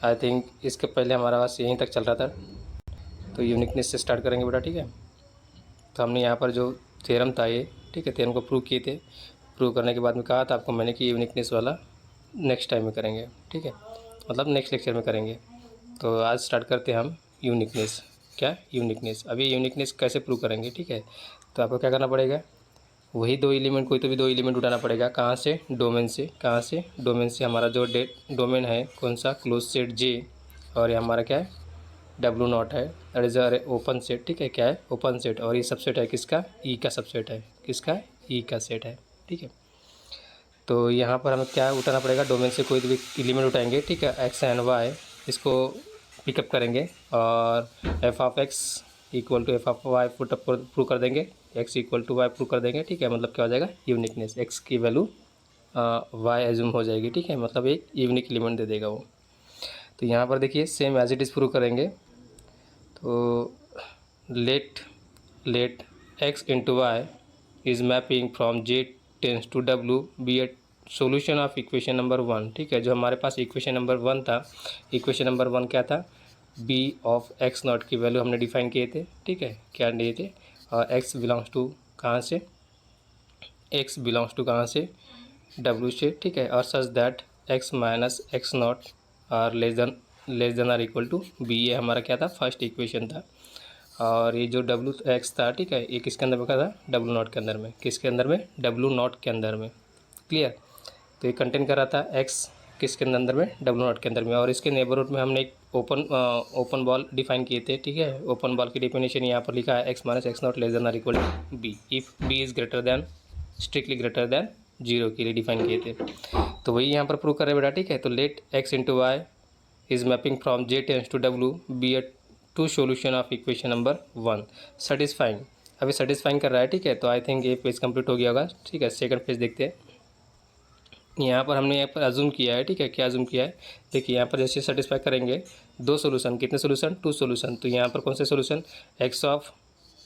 I think इसके पहले हमारा पास यहीं तक चल रहा था। तो यूनिकनेस से स्टार्ट करेंगे बेटा, ठीक है। तो हमने यहाँ पर जो थ्योरम था ये, ठीक है, थ्योरम को प्रूव किए थे। प्रूव करने के बाद में कहा था आपको मैंने कि यूनिकनेस वाला नेक्स्ट टाइम में करेंगे, ठीक है, मतलब नेक्स्ट लेक्चर में करेंगे। तो आज स्टार्ट करते हैं हम यूनिकनेस। क्या यूनिकनेस? अभी यूनिकनेस कैसे प्रूव करेंगे, ठीक है। तो आपको क्या करना पड़ेगा, वही दो एलिमेंट, कोई तो भी दो एलिमेंट उठाना पड़ेगा। कहाँ से? डोमेन से। कहाँ से? डोमेन से। हमारा जो डोमेन है कौन सा? क्लोज सेट जे, और ये हमारा क्या है? डब्लू नॉट है, दैट इज़ ओपन सेट, ठीक है। क्या है? Open set. और ये सबसेट है किसका? ई का सबसेट है। किसका? ई का सेट है, ठीक है। तो यहाँ पर हमें क्या उठाना पड़ेगा? डोमेन से कोई भी एलिमेंट उठाएंगे, ठीक है, एक्स एंड वाई, इसको पिकअप करेंगे और F of X equal to F of Y put up prove कर देंगे, X equal to Y prove कर देंगे, ठीक है। मतलब क्या हो जाएगा? यूनिकनेस। एक्स की वैल्यू वाई एज्यूम हो जाएगी, ठीक है, मतलब एक यूनिक एलिमेंट दे देगा वो। तो यहाँ पर देखिए same as it is prove करेंगे। तो let X into Y is mapping from J tense to W be a solution of equation number 1, ठीक है। जो हमारे पास इक्वेशन नंबर 1 था, इक्वेशन नंबर 1 क्या था? बी ऑफ एक्स नॉट की वैल्यू हमने डिफाइन किए थे, ठीक है, क्या दिए थे? और एक्स बिलोंग्स टू कहाँ से? एक्स बिलोंग्स टू कहाँ से? डब्ल्यू से, ठीक है। और such that X minus X naught are less than or equal to B, ये हमारा क्या था? फर्स्ट इक्वेशन था। और ये जो डब्लू एक्स था, ठीक है, ये किसके अंदर में क्या था? डब्लू नॉट के अंदर में। किसके अंदर में? डब्लू नॉट के अंदर में। क्लियर? तो ये कंटेन कर रहा था एक्स किसके अंदर में? डब्लू नॉट के अंदर में। और इसके नेबरहुड में हमने एक ओपन बॉल डिफाइन किए थे, ठीक है। ओपन बॉल की डेफिनेशन यहाँ पर लिखा है X minus X naught less than or equal to B if B is greater than, strictly greater than 0 के लिए डिफाइन किए थे। तो वही यहाँ पर प्रूव कर रहे बेटा, ठीक है। तो let X into Y is mapping from J tense to W be a to solution of equation number 1 satisfying. अभी सेटिस्फाइंग कर रहा है, ठीक है। तो आई थिंक ये पेज कंप्लीट हो गया होगा, ठीक है। सेकंड पेज देखते हैं। यहाँ पर हमने यहाँ पर अजूम किया है, ठीक है। क्या अजूम किया है? देखिए यहाँ पर जैसे सेटिस्फाई करेंगे दो सोल्यूशन, कितने सोल्यूशन? 2 सोल्यूशन। तो यहाँ पर कौन से सोल्यूशन? एक्स ऑफ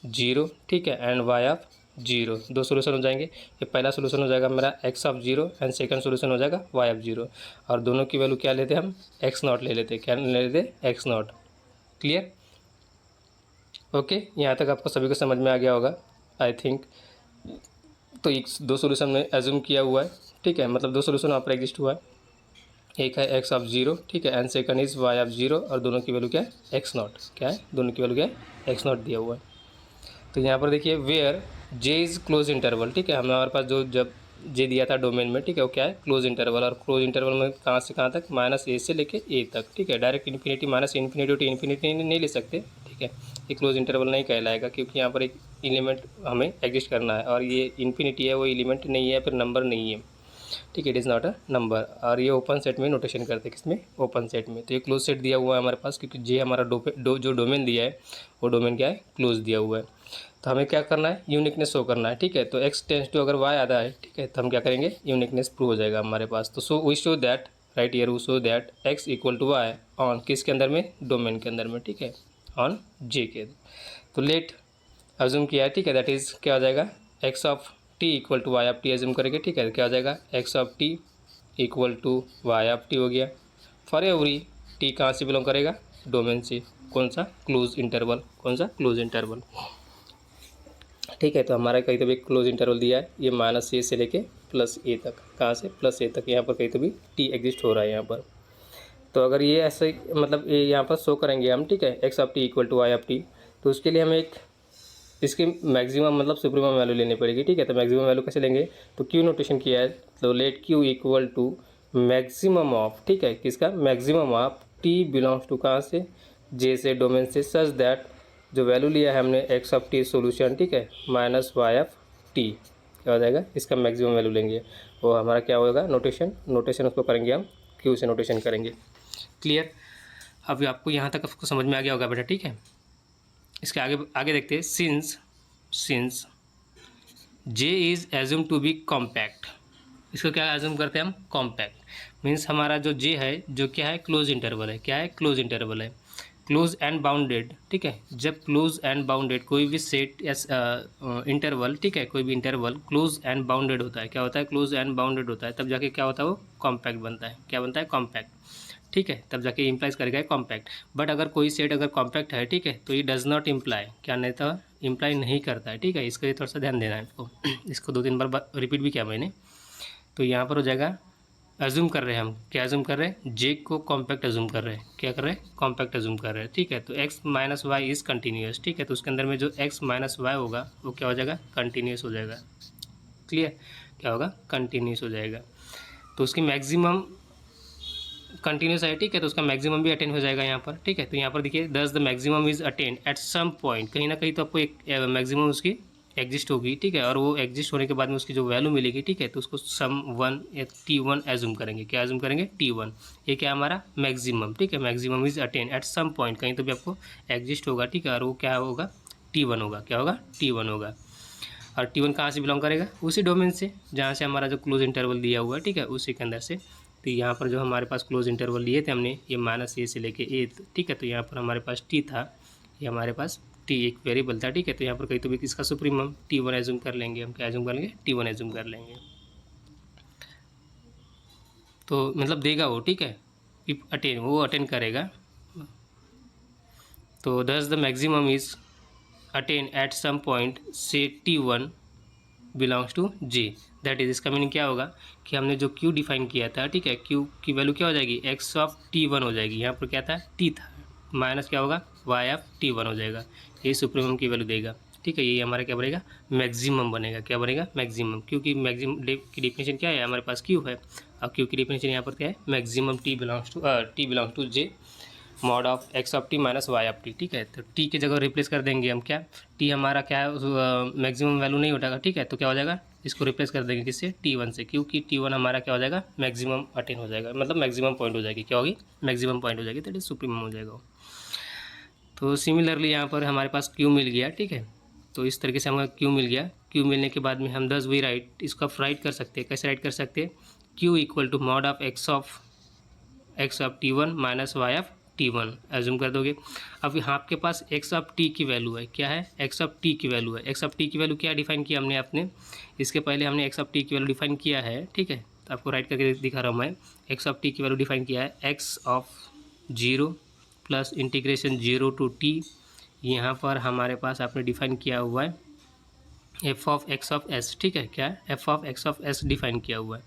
0, ठीक है, एंड वाई ऑफ 0, 2 सोल्यूशन हो जाएंगे। ये पहला सोल्यूशन हो जाएगा मेरा x of 0 and second solution हो जाएगा वाई ऑफ 0। और दोनों की वैल्यू क्या लेते हैं हम? एक्स नॉट ले लेते। क्या ले लेते? X not. क्लियर? ओके, यहाँ तक आपको सभी को समझ में आ गया होगा आई थिंक। तो एक 2 सोल्यूशन में एज्यूम किया हुआ है, ठीक है, मतलब 2 सोल्यूशन वहाँ पर एग्जिस्ट हुआ है। एक है एक्स ऑफ 0, ठीक है, and second is why of 0, और दोनों की वैल्यू क्या है? X not. क्या है? दोनों की वैल्यू क्या है? एक्स नॉट दिया हुआ है। तो यहाँ पर देखिए where J is close interval, ठीक है, हमारे पास जो जब जे दिया था डोमेन में, ठीक है, वो क्या है? Close interval. और क्लोज इंटरवल में कहाँ से कहाँ तक? माइनस ए से लेके ए तक, ठीक है। Direct infinity minus infinity to infinity नहीं ले सकते, ठीक है। ये क्लोज इंटरवल नहीं कहलाएगा क्योंकि यहाँ पर एक एलिमेंट हमें एग्जिस्ट करना है, और ये इन्फिनिटी है, वो एलिमेंट नहीं है, फिर नंबर नहीं है, ठीक है, it is not a number. और ये ओपन सेट में नोटेशन करते हैं, किसमें? ओपन सेट में। तो ये क्लोज सेट दिया हुआ है हमारे पास क्योंकि जे हमारा जो डोमेन दिया है वो डोमेन क्या है? क्लोज दिया हुआ है। तो हमें क्या करना है? यूनिकनेस शो करना है, ठीक है। तो एक्स टेंस टू अगर वाई आता है, ठीक है, तो हम क्या करेंगे? यूनिकनेस प्रूव हो जाएगा हमारे पास। तो so we show that, right here we show that X equal to Y on किसके अंदर में? डोमेन के अंदर में, ठीक है, ऑन जे के। तो लेट अज्यूम किया है, ठीक है, दैट इज़ क्या हो जाएगा? X of T equal to Y of T assume करेंगे, ठीक है। क्या हो जाएगा? X of T equal to Y of T हो गया। फॉर एवरी टी कहाँ से बिलोंग करेगा? डोमेन से। कौन सा? Close interval. कौन सा? क्लोज इंटरवल, ठीक है। तो हमारा कहीं तो भी क्लोज इंटरवल दिया है, ये माइनस ए से लेके प्लस ए तक। कहाँ से? प्लस ए तक। यहाँ पर कहीं तो भी टी एग्जिस्ट हो रहा है यहाँ पर। तो अगर ये ऐसे मतलब ये यहाँ पर शो करेंगे हम, ठीक है, x of T equal to Y of T, तो उसके लिए हमें एक इसकी मैक्सिमम मतलब सुप्रीमम वैल्यू लेनी पड़ेगी, ठीक है। तो मैक्सिमम वैल्यू कैसे लेंगे? तो क्यू नोटेशन किया है, तो let Q equal to maximum of, ठीक है, किसका? Maximum of T belongs to कहाँ से? जे से, डोमेन से, सच दैट जो वैल्यू लिया है हमने एक्स ऑफ टी सोल्यूशन, ठीक है, माइनस वाई ऑफ टी, क्या हो जाएगा? इसका मैक्सिमम वैल्यू लेंगे, वो हमारा क्या होगा? नोटेशन उसको करेंगे हम क्यू से नोटेशन करेंगे। क्लियर? अभी आपको यहाँ तक आपको समझ में आ गया होगा बेटा, ठीक है। इसके आगे आगे देखते हैं। Since J is assume to be compact, इसको क्या एज्यूम करते हैं हम? कॉम्पैक्ट मीन्स हमारा जो जे है जो क्या है? क्लोज इंटरवल है। क्या है? क्लोज इंटरवल है। क्लोज एंड बाउंडेड, ठीक है। जब क्लोज एंड बाउंडेड कोई भी सेट या इंटरवल, ठीक है, कोई भी इंटरवल क्लोज एंड बाउंडेड होता है, क्या होता है? क्लोज एंड बाउंडेड होता है, तब जाके क्या होता है? वो कॉम्पैक्ट बनता है। क्या बनता है? कॉम्पैक्ट, ठीक है, तब जाके इम्प्लाइज करेगा कॉम्पैक्ट। बट अगर कोई सेट अगर कॉम्पैक्ट है, ठीक है, तो ये डज नॉट इम्प्लाई, क्या नहीं था, इम्प्लाई नहीं करता है, ठीक है, इसका थोड़ा सा ध्यान देना है आपको। इसको 2-3 बार रिपीट भी किया मैंने। तो यहाँ पर हो जाएगा, अज्यूम कर रहे हैं हम, क्या अज्यूम कर रहे हैं, जे को कॉम्पैक्ट अज्यूम कर रहे हैं, क्या कर रहे हैं, कॉम्पैक्ट अज्यूम कर रहे हैं, ठीक है। तो X minus Y is continuous, ठीक है, तो उसके अंदर में जो एक्स माइनस वाई होगा वो क्या हो जाएगा, कंटिन्यूस हो जाएगा। क्लियर, क्या होगा, कंटिन्यूस हो जाएगा। तो उसकी मैक्सिमम कंटिन्यूस है, ठीक है, तो उसका मैक्सिमम भी अटेंड हो जाएगा यहाँ पर, ठीक है। तो यहाँ पर देखिए, thus the maximum is attained at some point, कहीं ना कहीं तो आपको एक मैक्सिमम उसकी एग्जिस्ट होगी, ठीक है, और वो एग्जिस्ट होने के बाद में उसकी जो वैल्यू मिलेगी, ठीक है, तो उसको सम वन T1 एज्यूम करेंगे, क्या एज्यूम करेंगे, T1। ये क्या हमारा मैक्सिमम, ठीक है, maximum is attained at some point, कहीं तो भी आपको एग्जिस्ट होगा, ठीक है, और वो क्या होगा, T1 होगा, क्या होगा, T1 होगा। और T1 कहाँ से बिलोंग करेगा, उसी डोमेन से जहाँ से हमारा जो क्लोज इंटरवल दिया हुआ है, ठीक है, उसी के अंदर से। तो यहाँ पर जो हमारे पास क्लोज इंटरवल लिए थे हमने, ये -a से लेके a, ठीक है, तो यहाँ पर हमारे पास t था, ये हमारे पास t एक वेरिएबल था, ठीक है, तो यहाँ पर कहीं तो भी किसका सुप्रीमम T1 एज्यूम कर लेंगे हम, क्या एज्यूम कर लेंगे, T1 एज्यूम कर लेंगे। तो मतलब देगा वो, ठीक है, इफ अटेन, वो अटेन करेगा। तो thus the maximum is attain at some point से T1 belongs to J, that is, इसका मीनिंग क्या होगा कि हमने जो Q डिफाइन किया था, ठीक है, Q की वैल्यू क्या हो जाएगी, x ऑफ T1 हो जाएगी, यहाँ पर क्या था, T था, माइनस क्या होगा, y ऑफ T1 हो जाएगा, ये सुप्रीमम की वैल्यू देगा, ठीक है। ये हमारा क्या बनेगा, मैक्सिमम बनेगा, क्या बनेगा, मैक्सिमम, क्योंकि मैक्सिमम की डिफिनेशन क्या है, हमारे पास Q है, और Q की डिफिनेशन यहाँ पर क्या है, maximum T belongs to J mod of x of t minus y of t, ठीक है। तो टी की जगह रिप्लेस कर देंगे हम, क्या, टी हमारा क्या है, मैक्सिमम वैल्यू नहीं उठाएगा, ठीक है, तो क्या हो जाएगा, इसको रिप्लेस कर देंगे किससे, T1 से, क्योंकि T1 हमारा क्या हो जाएगा, मैक्सिमम अटेन हो जाएगा, मतलब मैक्सिमम पॉइंट हो जाएगी, क्या होगी, मैक्सिमम पॉइंट हो जाएगी, दैट इज सुप्रीमम हो जाएगा। तो सिमिलरली यहाँ पर हमारे पास Q मिल गया, ठीक है, तो इस तरीके से हमें Q मिल गया। Q मिलने के बाद में हम 10 वी राइट, इसको आप राइट कर सकते हैं, कैसे राइट कर सकते हैं, Q equal to mod of x of T1 minus y of T1 assume कर दोगे। अब यहाँ आपके पास x ऑफ t की वैल्यू है, क्या है, x ऑफ t की वैल्यू है, x ऑफ t की वैल्यू क्या डिफाइन किया हमने आपने, इसके पहले हमने x ऑफ t की वैल्यू डिफाइन किया है, ठीक है, तो आपको राइट करके दिखा रहा हूँ मैं, x ऑफ t की वैल्यू डिफाइन किया है x of 0 plus integration 0 to t, यहाँ पर हमारे पास आपने डिफाइन किया हुआ है f of x of s, ठीक है, क्या है, f of x of s define किया हुआ है,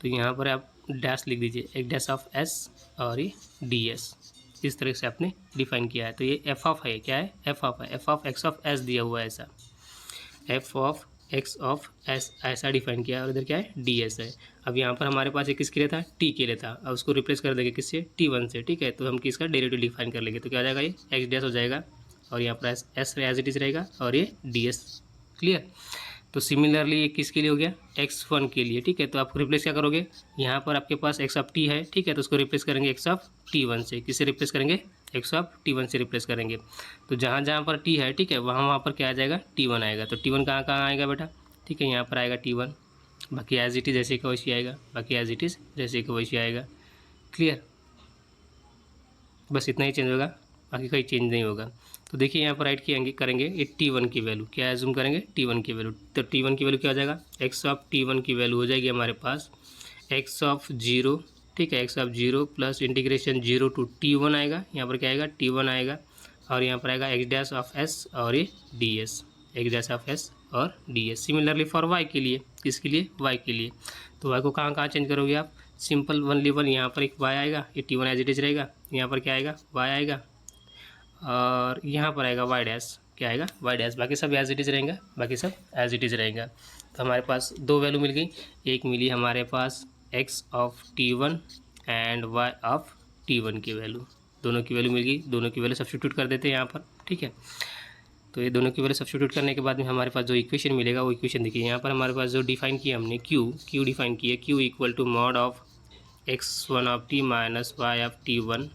तो यहाँ पर आप डैश लिख दीजिए, एक डैश ऑफ s और ये ds, इस तरह से आपने डिफाइन किया है। तो ये एफ ऑफ है, क्या है, एफ ऑफ है, F of x of S दिया हुआ है ऐसा, F of x of S ऐसा डिफाइन किया है, और इधर क्या है, डी एस है। अब यहाँ पर हमारे पास एक किसके लिए था, टी के लिए था, अब उसको रिप्लेस कर देंगे किससे, T1 से, ठीक है, तो हम किसका डेरिवेटिव डिफाइन कर लेंगे, तो क्या आ जाएगा, ये एक्स डैश हो जाएगा, और यहाँ पर एस एज इट इज रहेगा, और ये डी एस, क्लियर। तो सिमिलरली ये किसके लिए हो गया, x1 के लिए, ठीक है, तो आप रिप्लेस क्या करोगे, यहाँ पर आपके पास x ऑफ t है, ठीक है, तो उसको रिप्लेस करेंगे x ऑफ T1 से, किससे रिप्लेस करेंगे, x ऑफ T1 से रिप्लेस करेंगे। तो जहाँ जहाँ पर t है, ठीक है, वहाँ पर क्या आ जाएगा, T1 आएगा, तो T1 कहाँ कहाँ आएगा बेटा, ठीक है, यहाँ पर आएगा T1, बाकी एज इट इज़ जैसे का वैसे आएगा, बाकी एज इट इज़ जैसे का वैसे आएगा, क्लियर, बस इतना ही चेंज होगा, बाकी कोई चेंज नहीं होगा। तो देखिए यहाँ पर राइट किएंगे करेंगे, ये T1 की वैल्यू क्या एज्यूम करेंगे, T1 की वैल्यू, तो T1 की वैल्यू क्या हो जाएगा, x ऑफ T1 की वैल्यू हो जाएगी हमारे पास x ऑफ 0, ठीक है, x of 0 plus integration 0 to T1 आएगा, यहाँ पर क्या आएगा, T1 आएगा, और यहाँ पर आएगा x डैश ऑफ s और ये ds, x dash of s और ds। सिमिलरली फॉर y के लिए, किसके लिए, y के लिए, तो y को कहाँ कहाँ चेंज करोगे आप, सिंपल 1 यहाँ पर एक y आएगा, ये T1 एज इट इज रहेगा, यहाँ पर क्या आएगा, y आएगा, और यहाँ पर आएगा वाई डैश, क्या आएगा, वाई डैश, बाकी सब एज इट इज़ रहेगा, बाकी सब एज इट इज़ रहेगा। तो हमारे पास दो वैल्यू मिल गई, एक मिली हमारे पास x of T1 and y of T1 की वैल्यू, दोनों की वैल्यू मिल गई, दोनों की वैल्यू सब्स्टिट्यूट कर देते हैं यहाँ पर, ठीक है। तो ये दोनों की वैल्यू सब्स्टिट्यूट करने के बाद में हमारे पास जो इक्वेशन मिलेगा, वो इक्वेशन देखिए, यहाँ पर हमारे पास जो डिफाइन किया हमने Q डिफाइन किया, Q equal to mod of x1 of t minus y of T1,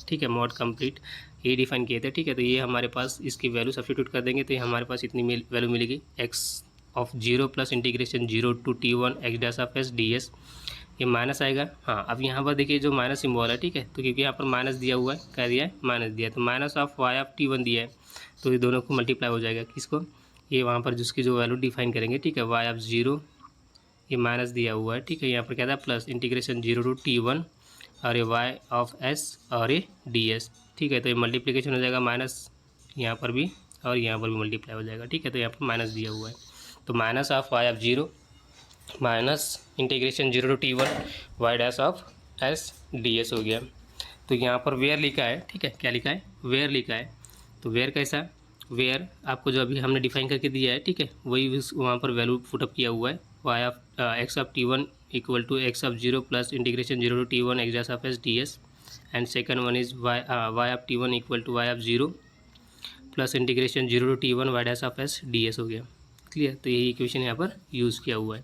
ठीक है, मॉड कंप्लीट, ये डिफाइन किए थे, ठीक है। तो ये हमारे पास इसकी वैल्यू सब्स्टिट्यूट कर देंगे, तो ये हमारे पास इतनी वैल्यू मिलेगी, x of 0 plus integration 0 to T1 x dash of s ds, ये माइनस आएगा, हाँ, अब यहाँ पर देखिए जो माइनस सिम्बॉल है, ठीक है, तो क्योंकि यहाँ पर माइनस दिया हुआ है, क्या दिया है, माइनस दिया है, तो minus of y of T1 दिया है, तो ये दोनों को मल्टीप्लाई हो जाएगा, किसको, ये वहाँ पर जिसकी जो वैल्यू डिफाइन करेंगे, ठीक है, y ऑफ 0, ये माइनस दिया हुआ है, ठीक है, यहाँ पर क्या था, प्लस इंटीग्रेशन 0 टू T1 और ये वाई ऑफ एस और ये डी एस, ठीक है। तो ये मल्टीप्लिकेशन हो जाएगा माइनस यहाँ पर भी और यहाँ पर भी मल्टीप्लाई हो जाएगा, ठीक है। तो यहाँ पर माइनस दिया हुआ है, तो minus of y of zero minus integration zero to t one y dash of s d s हो गया। तो यहाँ पर वेयर लिखा है, ठीक है, क्या लिखा है, वेयर लिखा है। तो वेयर कैसा, वेयर आपको जो अभी हमने डिफाइन करके दिया है, ठीक है, वही वहाँ पर वैल्यू पुटअप किया हुआ है। Y of x of t one equal to x of zero plus integration zero to t one x dash of s d s, and second one is y of t one equal to Y of zero plus integration zero to t one y dash of s d s हो गया। Clear. तो यही equation यहाँ पर use किया हुआ है।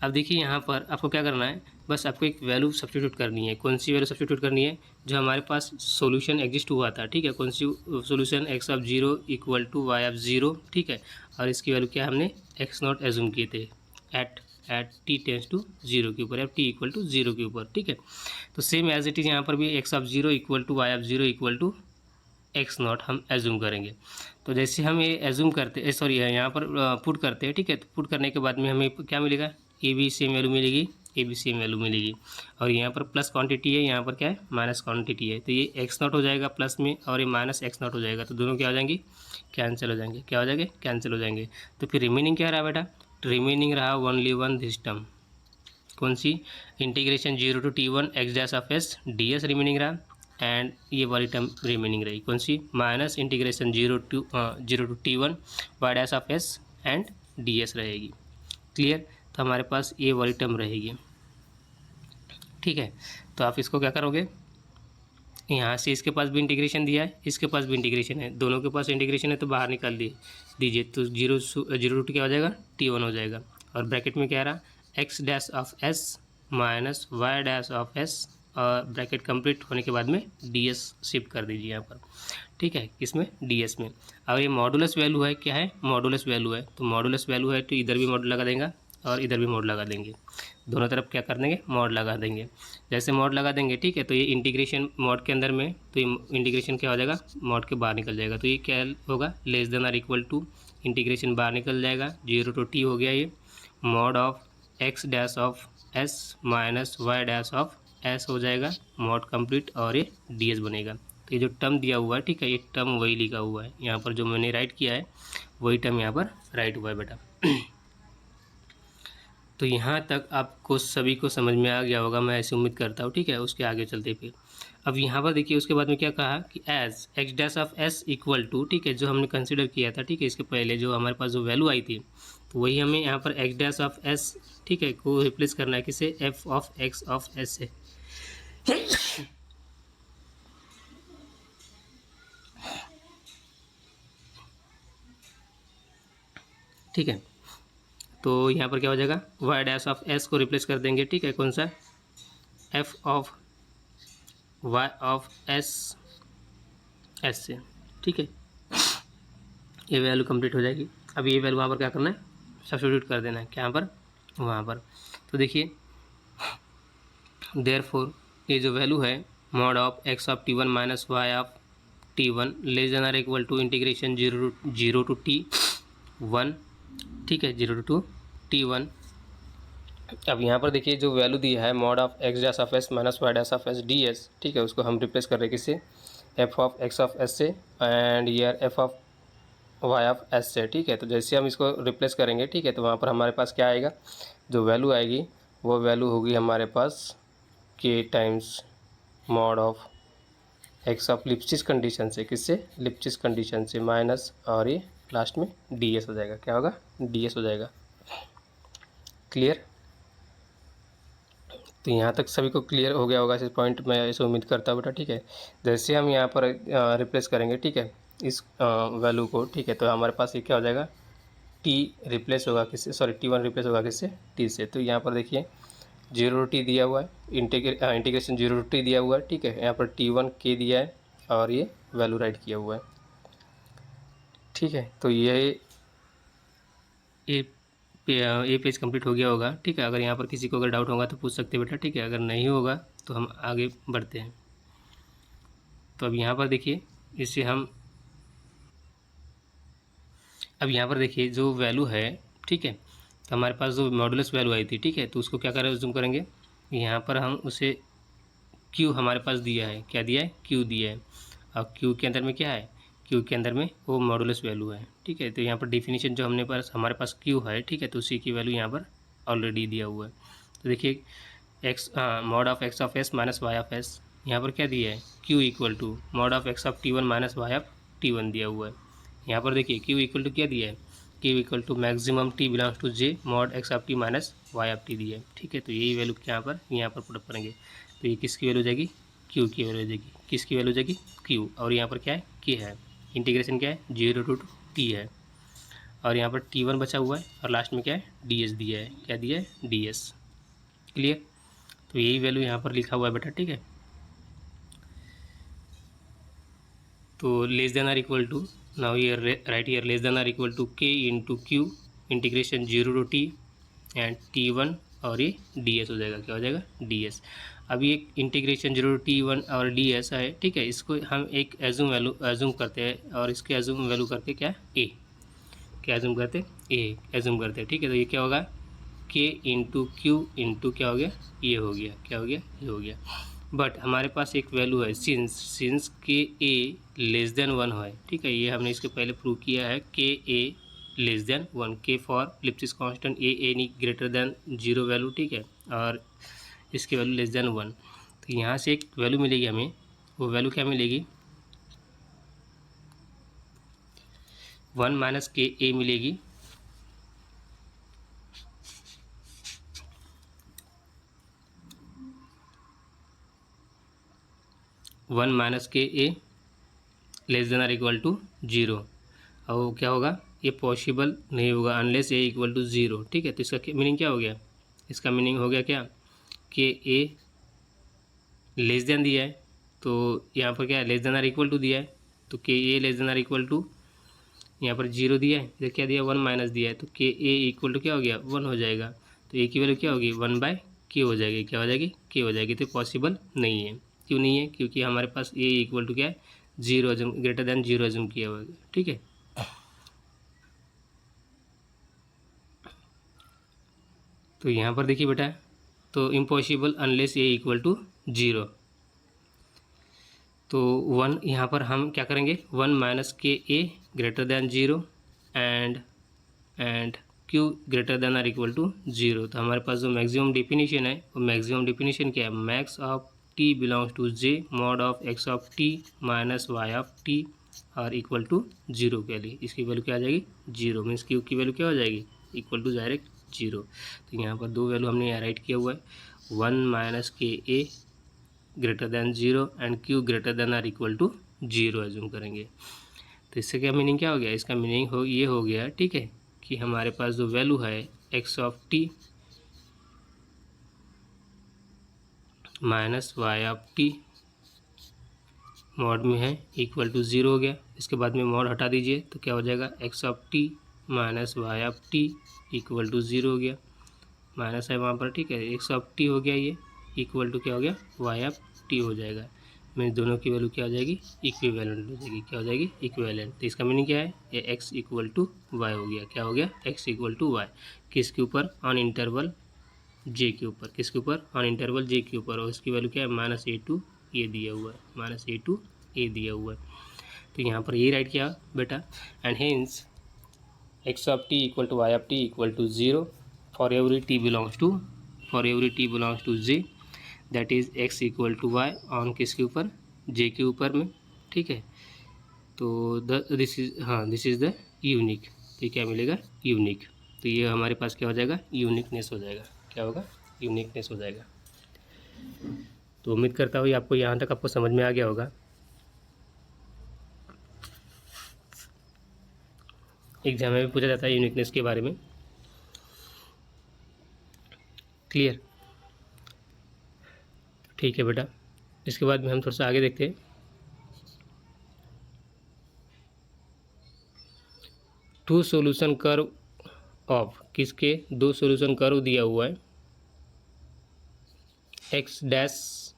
अब देखिए यहाँ पर आपको क्या करना है, बस आपको एक वैल्यू सब्स्टिट्यूट करनी है। कौन सी वैल्यू सब्स्टिट्यूट करनी है, जो हमारे पास सॉल्यूशन एग्जिस्ट हुआ था, ठीक है। कौन सी solution, x of zero equal to Y of zero, ठीक है। और इसकी वैल्यू क्या हमने एक्स नॉट एज्यूम किए थे at t tends to zero के ऊपर, f t equal to zero के ऊपर, ठीक है। तो सेम एज इट इज़ यहाँ पर भी x of zero equal to Y of zero equal to x not हम एज्यूम करेंगे। तो जैसे हम ये एज्यूम करते, सॉरी यहाँ पर पुट करते हैं, ठीक है। तो पुट करने के बाद में हमें क्या मिलेगा, ए बी सेम वैल्यू मिलेगी, ए बी सेम वैल्यू मिलेगी। और यहाँ पर प्लस क्वांटिटी है, यहाँ पर क्या है, माइनस क्वांटिटी है। तो ये एक्स नॉट हो जाएगा प्लस में और ये माइनस एक्स नॉट हो जाएगा। तो दोनों क्या हो जाएंगे, कैंसिल हो जाएंगे। क्या हो जाएंगे, कैंसिल हो जाएंगे। तो फिर रिमेनिंग क्या रहा बेटा, रिमेनिंग रहा ओनली वन दिस टर्म। कौन सी, integration zero to t one x dash of s d s remaining रहा, एंड ये वाली टर्म रिमेनिंग रही। कौन सी, minus integration zero to t one y dash of s and d s रहेगी। Clear. तो हमारे पास ये वाली टर्म रहेगी, ठीक है। तो आप इसको क्या करोगे, यहाँ से इसके पास भी इंटीग्रेशन दिया है, इसके पास भी इंटीग्रेशन है, दोनों के पास इंटीग्रेशन है, तो बाहर निकाल दीजिए। तो जीरो टू क्या हो जाएगा, टी वन हो जाएगा। और ब्रैकेट में क्या रहा, x dash of s minus y dash of s, और ब्रैकेट कंप्लीट होने के बाद में डी एस शिफ्ट कर दीजिए यहाँ पर, ठीक है, किसमें, डी एस में। और ये मॉडुलस वैल्यू है, क्या है, मॉडुलस वैल्यू है। तो मॉडुलस वैल्यू है तो इधर भी मॉड लगा देंगे और इधर भी मॉड लगा देंगे, दोनों तरफ क्या कर देंगे, मॉड लगा देंगे। जैसे मॉड लगा देंगे, ठीक है, तो ये इंटीग्रेशन मॉड के अंदर में, तो ये इंटीग्रेशन क्या हो जाएगा, मॉड के बाहर निकल जाएगा। तो ये क्या होगा, less than or equal to, integration बाहर निकल जाएगा, जीरो टू टी हो गया ये, mod of x dash of s minus y dash of s हो जाएगा, मॉड कंप्लीट, और ये डी एस बनेगा। तो ये जो टर्म दिया हुआ है, ठीक है, ये टर्म वही लिखा हुआ है यहाँ पर, जो मैंने राइट किया है वही टर्म यहाँ पर राइट हुआ है बेटा। तो यहाँ तक आपको सभी को समझ में आ गया होगा, मैं ऐसे उम्मीद करता हूँ, ठीक है। उसके आगे चलते फिर, अब यहाँ पर देखिए उसके बाद में क्या कहा कि as x dash of s equal to, ठीक है, जो हमने कंसिडर किया था, ठीक है, इसके पहले जो हमारे पास जो वैल्यू आई थी, तो वही हमें यहाँ पर एक्स डैश ऑफ एस, ठीक है, को रिप्लेस करना है किसे, f of x of s से। ठीक है, तो यहाँ पर क्या हो जाएगा, वाई डैश ऑफ एस को रिप्लेस कर देंगे, ठीक है, कौन सा, f of y of s s से, ठीक है। ये वैल्यू कंप्लीट हो जाएगी। अब ये वैल्यू वहाँ पर क्या करना है, सब्स्टिट्यूट कर देना है, क्या पर, वहाँ पर। तो देखिए देयरफॉर ये जो वैल्यू है, mod of x of t one minus y of t one less than or equal to integration zero to t one, ठीक है, जीरो टू टी वन। अब यहाँ पर देखिए जो वैल्यू दिया है, mod of x dash of s minus y dash of s d s, ठीक है, उसको हम रिप्लेस कर रहे हैं किससे, f of x of s से, and here f of y of s से, ठीक है। तो जैसे हम इसको रिप्लेस करेंगे, ठीक है, तो वहाँ पर हमारे पास क्या आएगा, जो वैल्यू आएगी वो वैल्यू होगी हमारे पास के times mod of x of Lipschitz condition से, किससे, लिप्सिस कंडीशन से, माइनस, और ये लास्ट में डी एस हो जाएगा, क्या होगा, डी एस हो जाएगा। क्लियर। तो यहाँ तक सभी को क्लियर हो गया होगा इस पॉइंट, मैं ऐसे उम्मीद करता हूँ बेटा, ठीक है। जैसे हम यहाँ पर रिप्लेस करेंगे, ठीक है, इस वैल्यू को, ठीक है, तो हमारे पास ये क्या हो जाएगा, टी रिप्लेस होगा किससे, सॉरी टी वन रिप्लेस होगा किससे, टी से। तो यहाँ पर देखिए जीरो टी दिया हुआ है, इंटीग्रेशन जीरो टी दिया हुआ है, ठीक है, यहाँ पर टी वन के दिया है और ये वैल्यू राइट किया हुआ है, ठीक है। तो ये पेज कंप्लीट हो गया होगा, ठीक है। अगर यहाँ पर किसी को अगर डाउट होगा तो पूछ सकते हैं बेटा, ठीक है, अगर नहीं होगा तो हम आगे बढ़ते हैं। तो अब यहाँ पर देखिए इससे हम, अब यहाँ पर देखिए जो वैल्यू है, ठीक है, तो हमारे पास जो मॉडुलस वैल्यू आई थी, ठीक है, तो उसको क्या करें, जूम करेंगे, यहाँ पर हम उसे क्यू हमारे पास दिया है, क्या दिया है, क्यू दिया है। और क्यू के अंदर में क्या है, क्यू के अंदर में वो मॉडुलस वैल्यू है, ठीक है। तो यहाँ पर डिफिनीशन जो हमारे पास क्यू है, ठीक है, तो उसी की वैल्यू यहाँ पर ऑलरेडी दिया हुआ है। तो देखिए x mod of x of s minus y of s, यहाँ पर क्या दिया है, q equal to mod of x of t one minus y of t one दिया हुआ है। यहाँ पर देखिए क्यू इक्वल टू क्या दिया है, q equal to maximum t belongs to j mod x of t minus y of t दिया है, ठीक है। तो यही वैल्यू यहाँ पर पुट करेंगे। तो ये किसकी वैल्यू हो जाएगी, क्यू की वैल्यू हो जाएगी, किसकी वैल्यू हो जाएगी, क्यू। और यहाँ पर क्या है, के है, इंटीग्रेशन क्या है, 0 टू टी है। और यहाँ पर T1 बचा हुआ है और लास्ट में क्या है, DS दिया है, क्या दिया है, DS। क्लियर। तो यही वैल्यू यहाँ पर लिखा हुआ है बेटा, ठीक है। तो less than or equal to, now here right here less than or equal to K into q integration 0 to T and T1 और ये DS हो जाएगा, क्या हो जाएगा, DS। अब ये इंटीग्रेशन 0 टू T1 और DS है, ठीक है। इसको हम एक एज्यूम करते हैं और इसके एज्यूम वैल्यू करते क्या, A, क्या एज्यूम करते, ए एज्यूम करते हैं, ठीक है। तो ये क्या होगा, के इंटू क्यू इंटू क्या हो गया, ये हो गया, क्या हो गया, ये हो गया। बट हमारे पास एक वैल्यू है सिंस के ए लेस देन 1 है, ठीक है। ये हमने इसके पहले प्रूव किया है, के a less than 1, k for Lipschitz constant a any greater than 0 value, ठीक है। और इसकी वैल्यू लेस देन 1। तो यहाँ से एक वैल्यू मिलेगी हमें, वो वैल्यू क्या मिलेगी, 1 माइनस के ए मिलेगी, one minus k a less than or equal to 0। और क्या होगा, ये पॉसिबल नहीं होगा अनलेस ए इक्वल टू 0, ठीक है। तो इसका मीनिंग क्या हो गया, इसका मीनिंग हो गया क्या, कि ए लेस देन दिया है, तो यहाँ पर क्या है, less than or equal to दिया है, तो k a less than or equal to, यहाँ पर 0 दिया है, इधर क्या दिया, 1 माइनस दिया है, तो के ए इक्वल टू क्या हो गया, 1 हो जाएगा। तो ए की वैल्यू क्या होगी, 1 बाय के हो जाएगी, क्या हो जाएगी, के हो जाएगी। तो पॉसिबल नहीं है, क्यों नहीं है, क्योंकि हमारे पास ए इक्वल टू क्या है, 0 ग्रेटर देन 0 एज्यूम किया हुआ है, ठीक है। तो यहाँ पर देखिए बेटा, तो impossible unless a equal to 0। तो 1 यहाँ पर हम क्या करेंगे, 1 minus k a greater than 0 and q greater than or equal to 0। तो हमारे पास जो मैक्सिमम डिफिनीशन है, वो मैक्सिमम डिफिनीशन क्या है, max of T belongs to j mod of x of t minus y of t और equal to 0 के लिए इसकी वैल्यू क्या आ जाएगी, 0। मीन्स क्यू की वैल्यू क्या हो जाएगी, इक्वल टू डायरेक्ट 0। तो यहाँ पर दो वैल्यू हमने यहाँ राइट किया हुआ है, 1 minus k a greater than 0 and q greater than or equal to 0 assume करेंगे। तो इससे क्या मीनिंग क्या हो गया, इसका मीनिंग ये हो गया, ठीक है, कि हमारे पास जो वैल्यू है x of t minus y of t mod में है इक्वल टू 0 हो गया। इसके बाद में मॉड हटा दीजिए तो क्या हो जाएगा, x of t minus y of T equal to 0 हो गया, माइनस है वहाँ पर, ठीक है। एक्स ऑफ टी हो गया, ये इक्वल टू क्या हो गया, वाई ऑफ टी हो जाएगा। मीन्स दोनों की वैल्यू क्या हो जाएगी, इक्विवेलेंट हो जाएगी, क्या हो जाएगी, इक्विवेलेंट। तो इसका मीनिंग क्या है, ये एक्स इक्वल टू वाई हो गया, क्या हो गया, एक्स इक्वल टू वाई, किसके ऊपर, ऑन इंटरवल जे के ऊपर, किसके ऊपर, ऑन इंटरवल जे के ऊपर। और इसकी वैल्यू क्या है, माइनस ए टू ए दिया हुआ है, माइनस ए टू ए दिया हुआ है। तो यहाँ पर ये राइट किया बेटा, and hence x of T equal to Y of T equal to 0 for every t belongs to J, that is x equal to Y on किसके ऊपर, जे के ऊपर में, ठीक है। तो दिस इज़ द यूनिक। तो ये क्या मिलेगा, यूनिक। तो ये हमारे पास क्या हो जाएगा, यूनिकनेस हो जाएगा, क्या होगा, यूनिकनेस हो जाएगा। तो उम्मीद करता हूँ आपको यहाँ तक आपको समझ में आ गया होगा। एग्जाम में भी पूछा जाता है यूनिकनेस के बारे में, क्लियर, ठीक है बेटा। इसके बाद में हम थोड़ा सा आगे देखते हैं। टू सॉल्यूशन कर्व ऑफ, किसके, दो सॉल्यूशन कर्व दिया हुआ है, x dash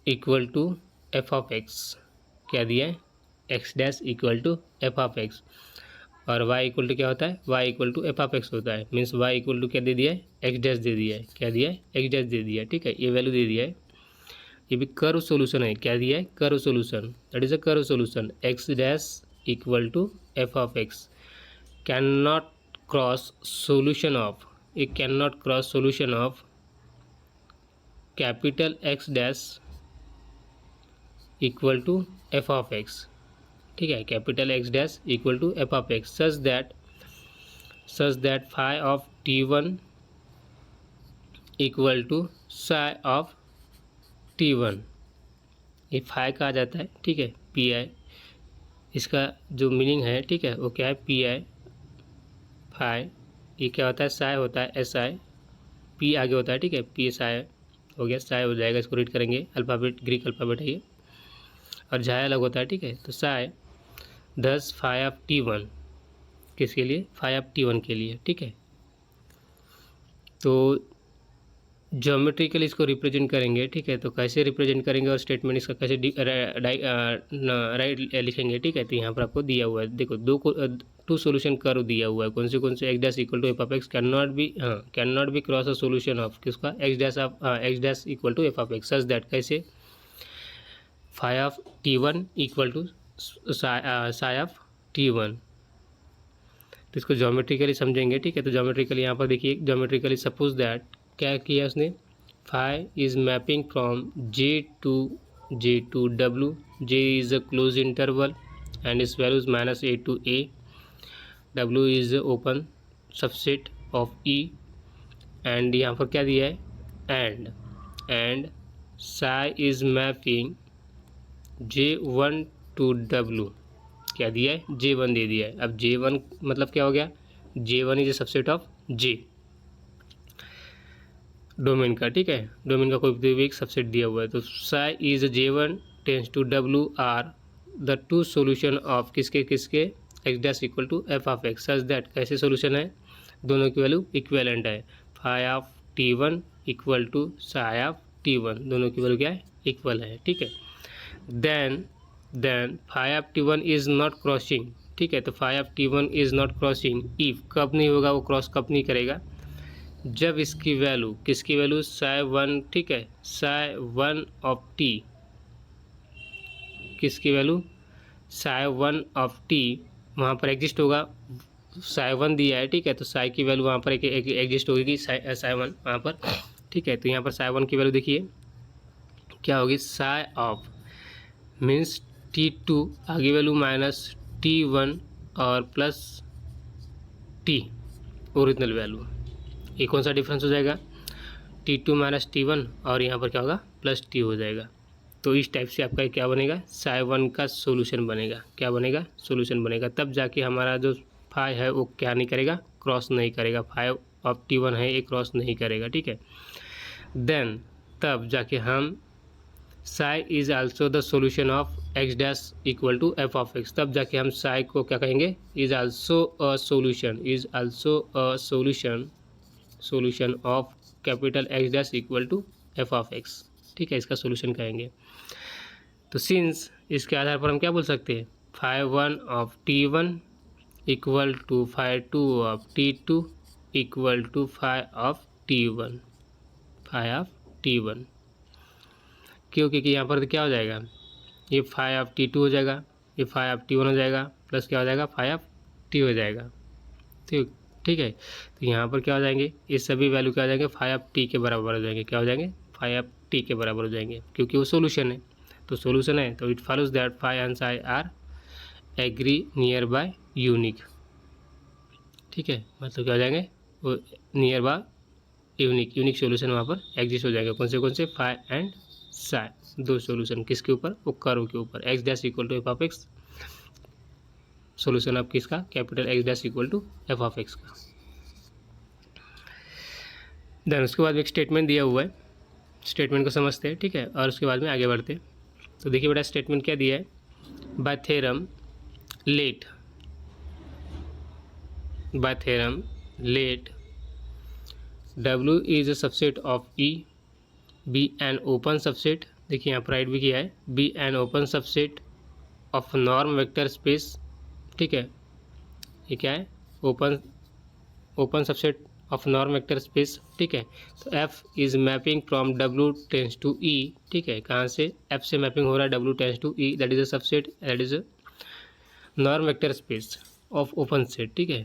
equal to F of x, क्या दिया है, x dash equal to F of x. और y इक्वल टू क्या होता है, y equal to F of x होता है। मीन्स y इक्वल टू क्या दे दिया है, एक्स डैश दे दिया है। क्या दिया है, एक्स डैश दे दिया है। ठीक है, ये वैल्यू दे दिया है। ये भी कर्व सोल्यूशन है। क्या दिया है, curve solution, that is a curve solution. X dash equal to F of x can not cross solution of, it cannot cross solution of capital X dash equal to f of x। ठीक है, capital X dash equal to f of x such that phi of t1 equal to psi of t1। ये phi का आ जाता है। ठीक है, P I, इसका जो मीनिंग है, ठीक है, वो क्या है, पी आई फाई, ये क्या होता है, साई होता है, एस आई, पी आगे होता है। ठीक है, पी साई हो गया, साई हो जाएगा। इसको रीड करेंगे, अल्फ़ाबेट ग्रीक अल्फ़ाबेट है ये, और झाय अलग होता है। ठीक है, तो साई 10 फाई ऑफ t1, किसके लिए, फाई ऑफ t1 के लिए। ठीक है, तो ज्योमेट्रिकली इसको रिप्रेजेंट करेंगे। ठीक है, तो कैसे रिप्रेजेंट करेंगे और स्टेटमेंट इसका कैसे राइट लिखेंगे। ठीक है, तो यहाँ पर आपको दिया हुआ है, देखो टू सोल्यूशन कर्व दिया हुआ है। कौन से x dash equal to F of x can not be cross a solution of किसका, x dash equal to F of x such that, कैसे, phi of t1 equal to psi of t1। तो इसको geometrically समझेंगे। ठीक है, तो geometrically यहाँ पर देखिए, ज्योमेट्रिकली सपोज दैट क्या किया उसने, phi is mapping from J to W, J is a closed interval and this value is -a to a, w is open subset of e, and यहाँ पर क्या दिया है, and psi is mapping J1 to W, क्या दिया है, J1 दे दिया है। अब J1 मतलब क्या हो गया, J1 is a subset of J domain का। ठीक है, डोमेन का कोई भी एक सबसेट दिया हुआ है। तो psi is J1 tends to W are the two solution of किसके x dash equal to F of x such that, कैसे सोल्यूशन है, दोनों की वैल्यू इक्वेलेंट है। Phi of t1 equal to psi of t1, दोनों की value क्या है, इक्वल है। ठीक है, then phi of t1 is not crossing. ठीक है, तो phi of t1 is not crossing if, कब नहीं होगा वो क्रॉस, कब नहीं करेगा, जब इसकी वैल्यू, किसकी वैल्यू, साई 1। ठीक है, साई 1 ऑफ t, किसकी वैल्यू, साई 1 ऑफ t वहाँ पर एग्जिस्ट होगा, साई 1 दिया है। ठीक है, तो साई की वैल्यू वहाँ पर एक एग्जिस्ट होगी, साई 1 वहाँ पर। ठीक है, तो यहाँ पर साई 1 की वैल्यू देखिए क्या होगी, साई ऑफ मीन्स t2 आगे वैल्यू -t1 और प्लस t ओरिजिनल वैल्यू, ये कौन सा डिफरेंस हो जाएगा, t2 - t1 और यहाँ पर क्या होगा, प्लस t हो जाएगा। तो इस टाइप से आपका क्या बनेगा, साई 1 का सोल्यूशन बनेगा। क्या बनेगा, सोल्यूशन बनेगा। तब जाके हमारा जो फाई है वो क्या नहीं करेगा, क्रॉस नहीं करेगा। फाई ऑफ t1 है, ये क्रॉस नहीं करेगा। ठीक है, देन तब जाके हम psi is also the solution of x dash equal to F of x, तब जाके हम साई को क्या कहेंगे, is also a solution of capital x dash equal to F of x. ठीक है, इसका सोल्यूशन कहेंगे। तो सिंस इसके आधार पर हम क्या बोल सकते हैं, phi 1 of t1 equal to phi 2 of t2 equal to phi of t1, क्योंकि यहाँ पर क्या हो जाएगा, ये फाई ऑफ t2 हो जाएगा, ये फाई ऑफ t1 हो जाएगा, प्लस क्या हो जाएगा, फाई ऑफ t हो जाएगा। ठीक है, तो यहाँ पर क्या हो जाएंगे, ये सभी वैल्यू क्या हो जाएंगे, फाई ऑफ t के बराबर हो जाएंगे। क्या हो जाएंगे, फाई ऑफ t के बराबर हो जाएंगे, क्योंकि वो सोल्यूशन है। तो सोल्यूशन है, तो it follows that phi and psi are agree near by unique. ठीक है, मतलब क्या हो जाएंगे, वो नियर बाय यूनिक सोल्यूशन वहाँ पर एग्जिस्ट हो जाएगा। कौन से फाई एंड साई, दो सोल्यूशन किसके ऊपर, वो कर्व के ऊपर, x dash equal to F of x, solution of किसका, capital x dash equal to F of x का। देन उसके बाद एक स्टेटमेंट दिया हुआ है, स्टेटमेंट को समझते हैं। ठीक है, और उसके बाद में आगे बढ़ते हैं। तो देखिए बेटा, स्टेटमेंट क्या दिया है, by theorem let W is a subset of E be an open subset, देखिए यहाँ पर राइट भी किया है, be an open subset of norm vector space. ठीक है, ये क्या है, open subset of norm vector space, ठीक है। तो f is mapping from W tends to E, ठीक है। कहाँ से, एफ से मैपिंग हो रहा है W tends to E, that is a subset, that is a norm vector space of open set, ठीक है।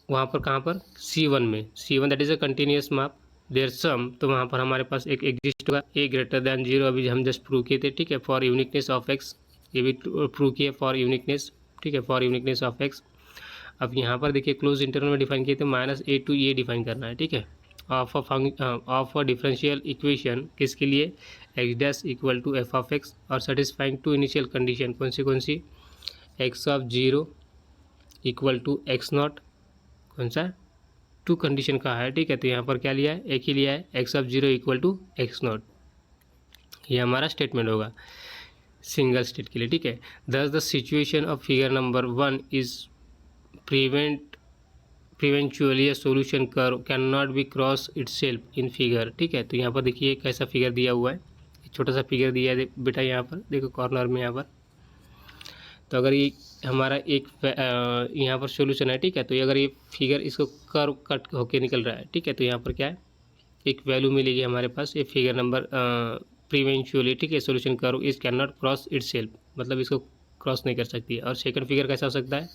वहाँ पर कहाँ पर, C1 में, C1 that is a continuous map, there some, तो वहाँ पर हमारे पास एक एग्जिस्ट होगा, ए ग्रेटर दैन 0, अभी हम जस्ट प्रूव किए थे, ठीक है। फॉर यूनिकनेस ऑफ एक्स, ये भी प्रूव किए फॉर यूनिकनेस, ठीक है, फॉर यूनिकनेस ऑफ एक्स। अब यहाँ पर देखिए क्लोज इंटरवल में डिफाइन किए थे -a to a डिफाइन करना है, ठीक है। ऑफ अ डिफरेंशियल इक्वेशन किसके लिए, x dash equal to F of x, और सेटिस्फाइंग टू इनिशियल कंडीशन, कौन सी, x of 0 equal to x not, कौन सा, टू कंडीशन का है, ठीक है। तो यहाँ पर क्या लिया है, एक ही लिया है, x of 0 equal to x not, ये हमारा स्टेटमेंट होगा सिंगल स्टेट के लिए, ठीक है। Thus the situation of figure number 1 is प्रिवेंचुअली a solution curve can not be cross itself in figure, ठीक है। तो यहाँ पर देखिए कैसा फिगर दिया हुआ है, छोटा सा फिगर दिया है बेटा, यहाँ पर देखो कॉर्नर में यहाँ पर। तो अगर ये हमारा एक यहाँ पर सॉल्यूशन है, ठीक है। तो अगर ये फिगर इसको कर्व कट होके निकल रहा है, ठीक है, तो यहाँ पर क्या है, एक वैल्यू मिलेगी हमारे पास, ये फिगर नंबर प्रीवेंचुअली, ठीक है, solution curve is can not cross itself, मतलब इसको क्रॉस नहीं कर सकती है। और सेकंड फिगर कैसा हो सकता है,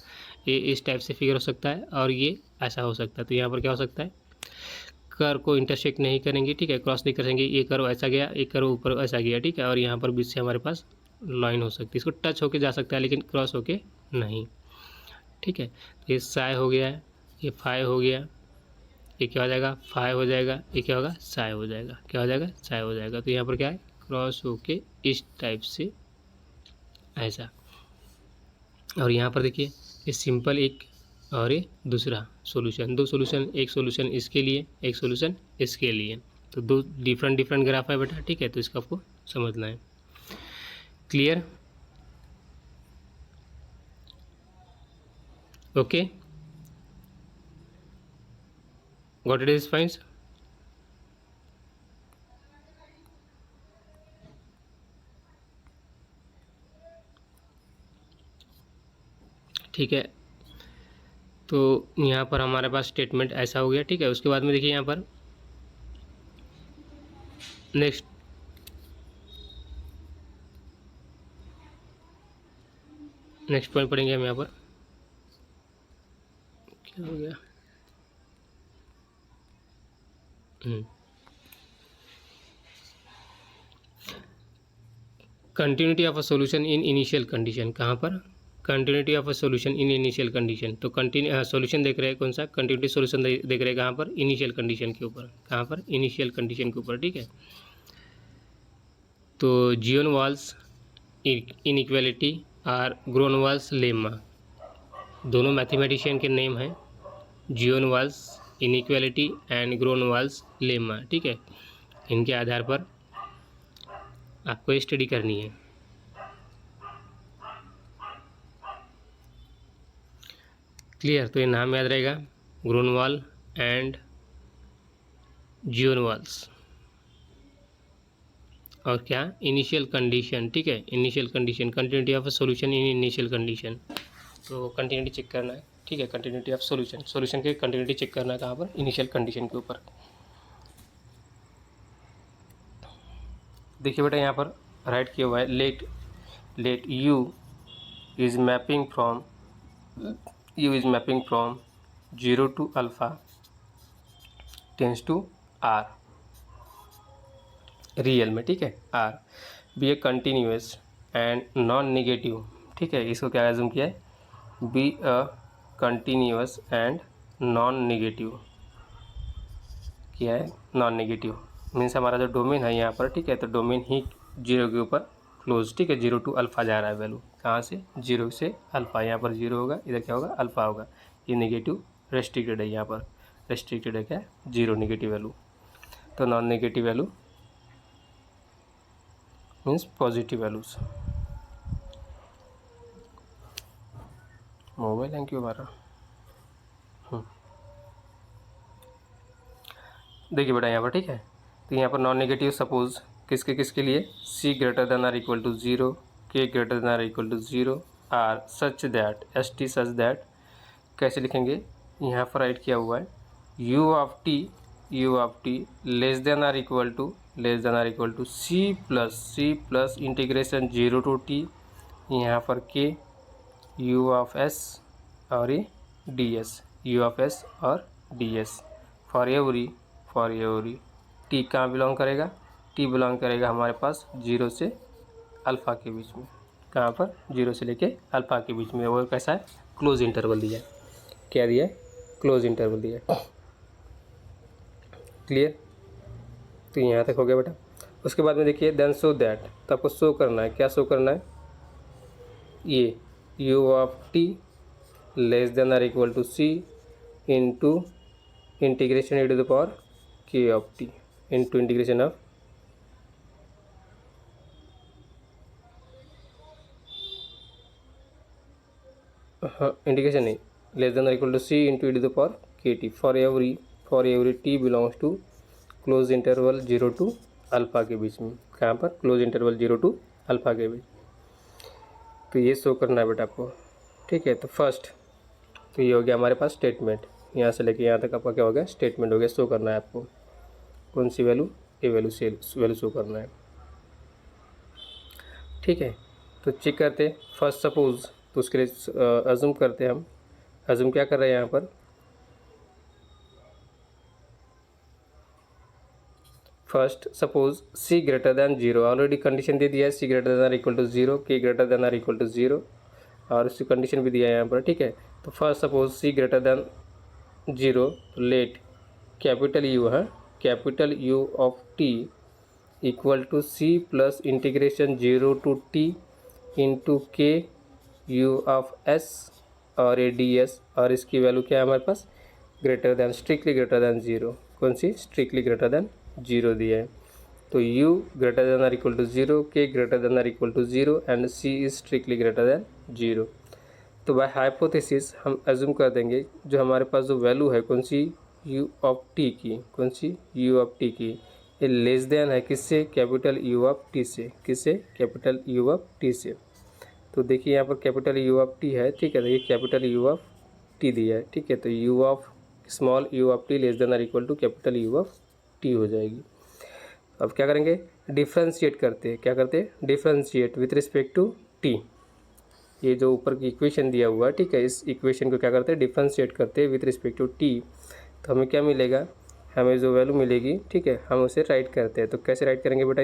ये इस टाइप से फिगर हो सकता है, और ये ऐसा हो सकता है। तो यहाँ पर क्या हो सकता है, कर्व को इंटरसेक्ट नहीं करेंगे, ठीक है, क्रॉस नहीं करेंगे, ये कर्व ऐसा गया, एक कर्व ऊपर ऐसा गया, ठीक है, और यहाँ पर बीच से हमारे पास लाइन हो सकती है, इसको टच होके जा सकता है लेकिन क्रॉस होके नहीं, ठीक है। तो ये साय हो गया है, ये फाई हो गया, ये क्या हो जाएगा, फाई हो जाएगा, ये क्या होगा, साय हो जाएगा, क्या हो जाएगा, साय हो जाएगा। तो यहाँ पर क्या है, क्रॉस होके इस टाइप से ऐसा, और यहाँ पर देखिए ये सिंपल एक और ये दूसरा सॉल्यूशन, दो सॉल्यूशन, एक सॉल्यूशन इसके लिए, एक सॉल्यूशन इसके लिए, तो दो डिफरेंट ग्राफ है बेटा, ठीक है। तो इसका आपको समझना है, clear, okay, got it is fine. ठीक है, तो यहाँ पर हमारे पास स्टेटमेंट ऐसा हो गया, ठीक है। उसके बाद में देखिए यहाँ पर नेक्स्ट पॉइंट पढ़ेंगे हम, यहाँ पर क्या हो गया, continuity of a solution in initial condition, कहाँ पर, continuity of a solution in initial condition. तो सॉल्यूशन देख रहे हैं कौन सा, कंटिन्यूटी सॉल्यूशन देख रहे हैं कहाँ पर, इनिशियल कंडीशन के ऊपर, कहाँ पर, इनिशियल कंडीशन के ऊपर, ठीक है। तो जियोन वाल्स इनइक्वालिटी और ग्रोनवाल्स लेमा, दोनों मैथमेटिशियन के नेम हैं, जियोन वाल्स इनइक्वालिटी एंड ग्रोनवाल्स लेमा, ठीक है। इनके आधार पर आपको स्टडी करनी है। क्लियर, तो ये नाम याद रहेगा, ग्रोनवाल एंड जियोनवाल्स, और क्या, इनिशियल कंडीशन, ठीक है, initial condition, continuity of a solution in initial condition. तो कंटिन्यूटी चेक करना है, ठीक है, कंटिन्यूटी ऑफ सॉल्यूशन के कंटिन्यूटी चेक करना है कहाँ पर, इनिशियल कंडीशन के ऊपर। देखिए बेटा यहाँ पर राइट किया हुआ है, let u is mapping from 0 to alpha tends to r, real में, ठीक है, r be a continuous and non negative, ठीक है। इसको क्या एज्यूम किया है, be a continuous and non negative, क्या है, नॉन नेगेटिव मीन्स हमारा जो डोमेन है यहाँ पर, ठीक है, तो डोमेन ही 0 के ऊपर क्लोज, ठीक है, 0 to अल्फ़ा जा रहा है वैल्यू, कहाँ से, 0 से अल्फ़ा, यहाँ पर 0 होगा, इधर क्या होगा, अल्फ़ा होगा, ये नेगेटिव रेस्ट्रिक्टेड है, यहाँ पर रेस्ट्रिक्टेड है क्या, 0 नेगेटिव वैल्यू। तो non negative value means positive values. Mobile है क्यों हमारा, देखिए बेटा यहाँ पर, ठीक है। तो यहाँ पर नॉन नेगेटिव सपोज किसके लिए, c greater than or equal to 0, k greater than or equal to 0, or such that, s t such that कैसे लिखेंगे, यहाँ पर राइट किया हुआ है u of t less than or equal to c plus integration 0 to t, यहाँ पर k u of s और ये d s, u of s और d s for every t कहाँ बिलोंग करेगा, टी बिलोंग करेगा हमारे पास 0 से अल्फ़ा के बीच में, कहाँ पर 0 से लेके अल्फ़ा के बीच में, वो कैसा है क्लोज इंटरवल दिया है, क्या दिया है क्लोज इंटरवल दिया है। क्लियर, तो यहाँ तक हो गया बेटा। उसके बाद में देखिए देन शो दैट, तो आपको शो करना है, क्या शो करना है, ये u of t less than or equal to c into integration e to the power k of t into integration of integration नहीं, less than or equal to c into e to the power k t for every t belongs to close interval 0 to alpha के बीच में, कहाँ पर close interval 0 to alpha के बीच, तो ये show करना है बेटा आपको। ठीक है, तो फर्स्ट तो ये हो गया हमारे पास स्टेटमेंट, यहाँ से लेके यहाँ तक आपका क्या हो गया स्टेटमेंट हो गया, शो करना है आपको कौन सी वैल्यू, ये वैल्यू शो करना है। ठीक है, तो चेक करते फर्स्ट सपोज, तो उसके लिए अज्यूम करते हैं हम, अज्यूम क्या कर रहे हैं यहाँ पर, first suppose c greater than 0, already condition दे दिया है c greater than equal to 0, k greater than or equal to 0 और उसकी कंडीशन भी दिया है यहाँ पर। ठीक है, तो first suppose c greater than 0, let capital u है, capital u of T equal to c plus integration 0 to t into k u of s और ए डी एस, और इसकी वैल्यू क्या है हमारे पास greater than, strictly greater than 0, कौन सी strictly greater than 0 दिया है। तो u greater than or equal to 0, k greater than or equal to 0 and c is strictly greater than 0। तो बाय हाइपोथेसिस हम अज्यूम कर देंगे जो हमारे पास जो वैल्यू है कौन सी u ऑफ t की, कौन सी u ऑफ t की, ये लेस देन है किससे, कैपिटल u ऑफ t से, किससे कैपिटल u ऑफ t से। तो देखिए यहाँ पर कैपिटल u ऑफ t है, ठीक है, देखिए कैपिटल u ऑफ t दिया है। ठीक है, तो u of small u of t less than or equal to capital u of t हो जाएगी। अब क्या करेंगे, डिफ्रेंशिएट करते हैं, क्या करते हैं differentiate with respect to t, ये जो ऊपर की इक्वेशन दिया हुआ है, ठीक है, इस इक्वेशन को क्या करते हैं डिफ्रेंशिएट करते हैं विथ रिस्पेक्ट टू t, तो हमें क्या मिलेगा, हमें जो वैल्यू मिलेगी, ठीक है, हम उसे राइट करते हैं। तो कैसे राइट करेंगे बेटा,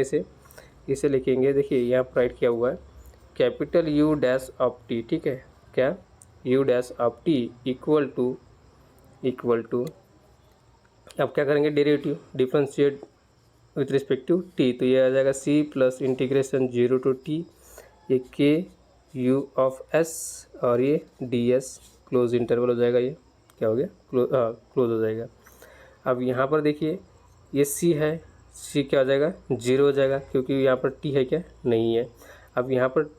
इसे लिखेंगे, देखिए यहाँ पर राइट किया हुआ है capital U dash of t, ठीक है, क्या U dash of t equal to अब क्या करेंगे derivative differentiate with respect to t, तो ये आ जाएगा c plus integration 0 to t, ये k u ऑफ s और ये ds, क्लोज इंटरवल हो जाएगा, ये क्या हो गया क्लोज हो जाएगा। अब यहाँ पर देखिए ये c है, c क्या हो जाएगा 0 हो जाएगा क्योंकि यहाँ पर t है क्या नहीं है। अब यहाँ पर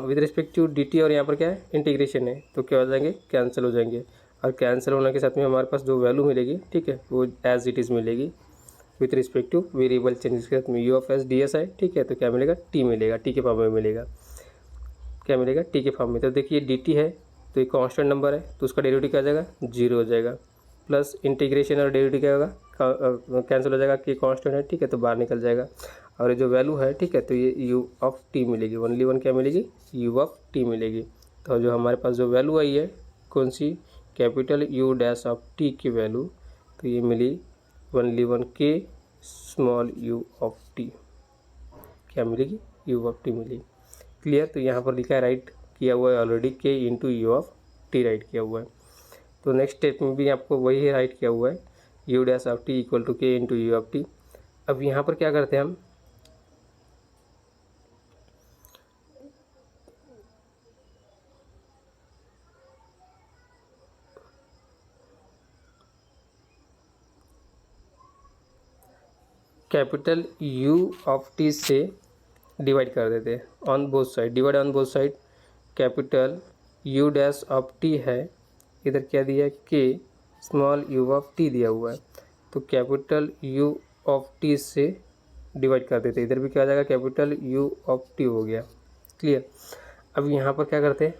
विद रिस्पेक्ट टू dt और यहाँ पर क्या है इंटीग्रेशन है, तो क्या हो जाएंगे कैंसिल हो जाएंगे, और कैंसिल होने के साथ में हमारे पास जो वैल्यू मिलेगी, ठीक है, वो एज इट इज़ मिलेगी with respect two variable changes के साथ में you of s d S है। ठीक है, तो क्या मिलेगा टी मिलेगा, टी के फॉर्म में मिलेगा, क्या मिलेगा टी के फॉर्म में। तो देखिए डी टी है तो ये कांस्टेंट नंबर है, तो उसका डेरिवेटिव क्या आ जाएगा 0 हो जाएगा, प्लस इंटीग्रेशन और डेरिवेटिव क्या होगा कैंसिल हो जाएगा, कि कांस्टेंट है, ठीक है, तो बाहर निकल जाएगा, और ये जो वैल्यू है, ठीक है, तो ये यू ऑफ टी मिलेगी, ओनली वन क्या मिलेगी यू ऑफ टी मिलेगी। तो जो हमारे पास जो वैल्यू आई है कौन सी capital u dash of t की वैल्यू, तो ये मिली ओनली वन के स्मॉल यू ऑफ टी, क्या मिलेगी यू ऑफ टी मिलेगी। क्लियर, तो यहाँ पर लिखा है राइट किया हुआ है ऑलरेडी के into u of T right किया हुआ है। तो नेक्स्ट स्टेप में भी आपको वही राइट किया हुआ है u dash of T equal to k into u of t. अब यहाँ पर क्या करते हैं हम, कैपिटल U ऑफ टी से डिवाइड कर देते हैं on both side, divide on both side, capital U dash of t है, इधर क्या दिया है के स्मॉल u ऑफ टी दिया हुआ है, तो कैपिटल U ऑफ टी से डिवाइड कर देते हैं, इधर भी क्या आ जाएगा कैपिटल U ऑफ टी हो गया। क्लियर, अब यहाँ पर क्या करते हैं,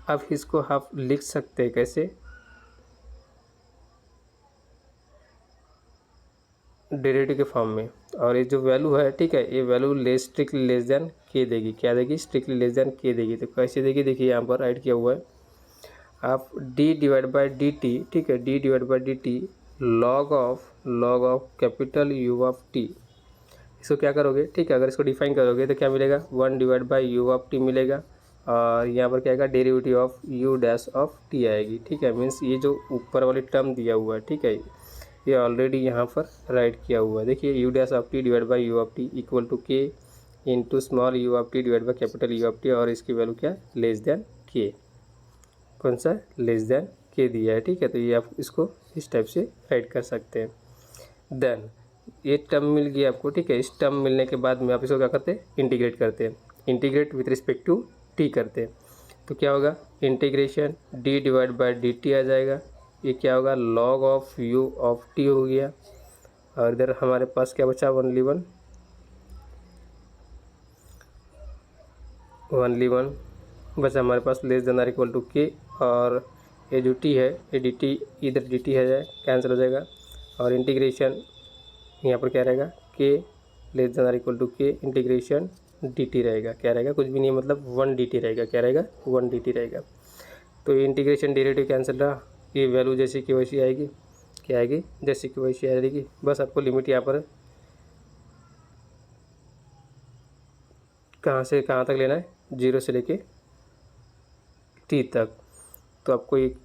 अब इसको आप लिख सकते हैं कैसे, डेरिवेटिव के फॉर्म में। और ये जो वैल्यू है, ठीक है, ये वैल्यू स्ट्रिक्टली लेस देन के देगी। क्या देगी? स्ट्रिक्टली लेस देन के देगी। तो कैसे देगी? देखिए यहाँ पर राइट किया हुआ है, आप d divide by d T, ठीक है, d divide by d T log of capital U of t, इसको क्या करोगे, ठीक है, अगर इसको डिफाइन करोगे तो क्या मिलेगा, 1 divide by U of t मिलेगा। और यहाँ पर क्या आएगा, derivative of U dash of t आएगी, ठीक है। मीन्स ये जो ऊपर वाली टर्म दिया हुआ है, ठीक है, ये ऑलरेडी यहाँ पर राइट किया हुआ है। देखिए U dash of t divide by U of t equal to k into small u of t divide by capital U of t, और इसकी वैल्यू क्या है, लेस देन k। कौन सा? लेस देन के दिया है, ठीक है। तो ये आप इसको इस टाइप से राइट कर सकते हैं। देन ये टर्म मिल गया आपको, ठीक है। इस टर्म मिलने के बाद में आप इसको क्या करते हैं, इंटीग्रेट करते हैं। Integrate with respect to t करते हैं, तो क्या होगा, integration d divide by d t आ जाएगा। ये क्या होगा, log of u of T हो गया। और इधर हमारे पास क्या बचा, ओनली वन बचा हमारे पास, less than or equal to k. और ये जो टी है, ये डी टी, इधर डी टी है जाए, कैंसिल हो जाएगा। और इंटीग्रेशन यहाँ पर क्या रहेगा, k less than or equal to k integration d t रहेगा। क्या रहेगा, कुछ भी नहीं, मतलब 1 डी टी रहेगा। क्या रहेगा, 1 डी टी रहेगा। तो ये इंटीग्रेशन डेरिवेटिव कैंसिल रहा, ये वैल्यू जैसी की वैसी आएगी। क्या आएगी, जैसी की वैसी आएगी। बस आपको लिमिट यहाँ पर कहाँ से कहाँ तक लेना है, 0 से लेके टी तक। तो आपको एक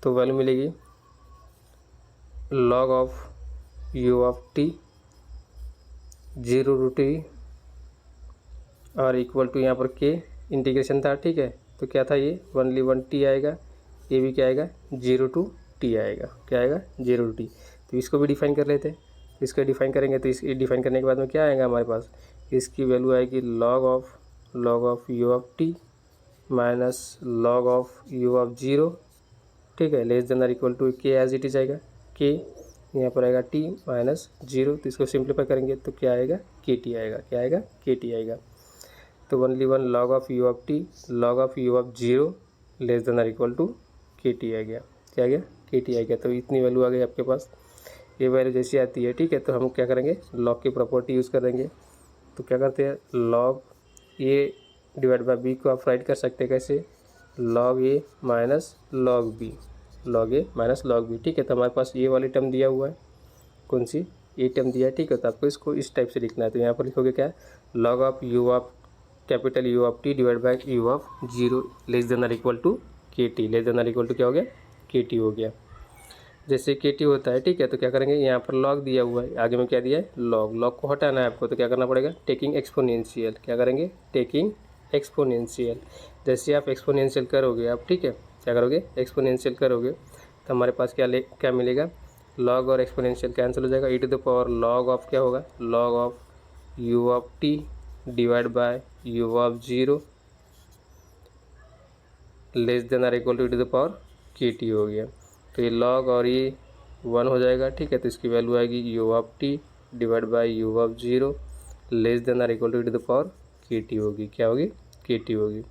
तो वैल्यू मिलेगी log of u of t 0 to t और इक्वल टू यहाँ पर के इंटीग्रेशन था, ठीक है। तो क्या था, ये ओनली 1 टी आएगा। ये भी क्या आएगा, 0 टू टी आएगा। क्या आएगा, 0 टू टी। तो इसको भी डिफाइन कर लेते हैं। तो इसको डिफाइन करेंगे तो इसकी डिफाइन करने के बाद में क्या आएगा हमारे पास, इसकी वैल्यू आएगी log of u of t minus log of u of 0, ठीक है, less than or equal to k as it is आएगा। के यहाँ पर आएगा टी माइनस 0, तो इसको सिंप्लीफाई करेंगे तो क्या आएगा, के टी आएगा। क्या आएगा, के टी आएगा। तो only 1 log of u of t log of u of 0 less than or equal to k t आ गया। क्या आ गया, के टी आ गया। तो इतनी वैल्यू आ गई आपके पास। ये वैल्यू जैसी आती है, ठीक है, तो हम क्या करेंगे, लॉग की प्रॉपर्टी यूज़ कर देंगे। तो क्या करते हैं, log a divide by b को आप राइट कर सकते हैं कैसे, log a minus log b, log a minus log b, ठीक है। तो हमारे पास ये वाली टर्म दिया हुआ है, कौन सी, ये टर्म दिया है, ठीक है। तो आपको इसको इस टाइप से लिखना है। तो यहाँ पर लिखोगे क्या, log of u of capital u of t divide by u of 0 less than or equal to k t. Less than or equal to क्या हो गया, के टी हो गया। जैसे के टी होता है, ठीक है, तो क्या करेंगे, यहाँ पर लॉग दिया हुआ है, आगे में क्या दिया है, लॉग। लॉग को हटाना है आपको, तो क्या करना पड़ेगा, टेकिंग एक्सपोनेंशियल। क्या करेंगे, टेकिंग एक्सपोनेंशियल। जैसे आप एक्सपोनेंशियल करोगे आप, ठीक है, क्या करोगे, एक्सपोनेंशियल करोगे तो हमारे पास क्या मिलेगा, लॉग और एक्सपोनेंशियल कैंसिल हो जाएगा। E to the power log of क्या होगा, log of u of t divide by u of 0 less than or equal to e to the power k t हो गया। तो ये लॉग और ये 1 हो जाएगा, ठीक है। तो इसकी वैल्यू आएगी u of t divide by u of 0 less than or equal to e to the power k t होगी। क्या होगी, के टी होगी।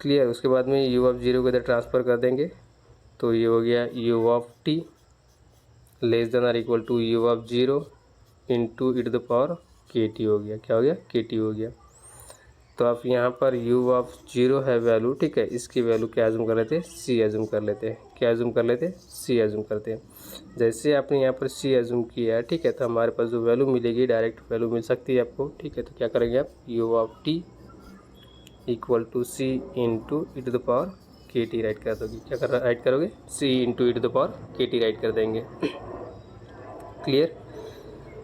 क्लियर। उसके बाद में यू ऑफ 0 को इधर ट्रांसफ़र कर देंगे, तो ये हो गया u of t less than or equal to u of 0 into e to the power k t हो गया। क्या हो गया, के टी हो गया। तो आप यहाँ पर u ऑफ 0 है वैल्यू, ठीक है, इसकी वैल्यू क्या एज्यूम कर लेते हैं, c एज्यूम कर लेते हैं। क्या एज्यूम कर लेते हैं, c एज्यूम करते हैं। जैसे आपने यहाँ पर c एज्यूम किया है, ठीक है, तो हमारे पास जो वैल्यू मिलेगी, डायरेक्ट वैल्यू मिल सकती है आपको, ठीक है। तो क्या करेंगे आप, u of t equal to c into e to the power k t write कर दोगे। क्या कर राइट करोगे, c into e to the power k t write कर देंगे। क्लियर।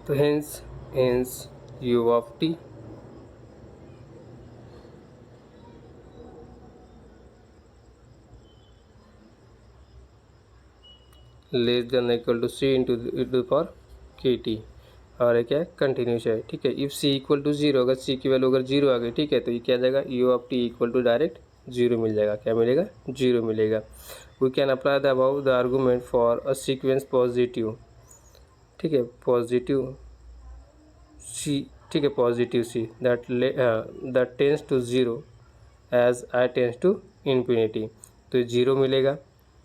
तो hence u of t less than equal to c into e to the power k t, और क्या है, कंटिन्यूस है, ठीक है। इफ़ सी इक्वल टू 0, अगर सी की वैल्यू अगर 0 आ गई, ठीक है, तो ये क्या आ जाएगा, u of T equal to direct 0 मिल जाएगा। क्या मिलेगा, 0 मिलेगा। We can apply the above the argument for a sequence positive, ठीक है, पॉजिटिव सी, ठीक है, positive c that tends to zero as i tends to infinity. तो ज़ीरो मिलेगा,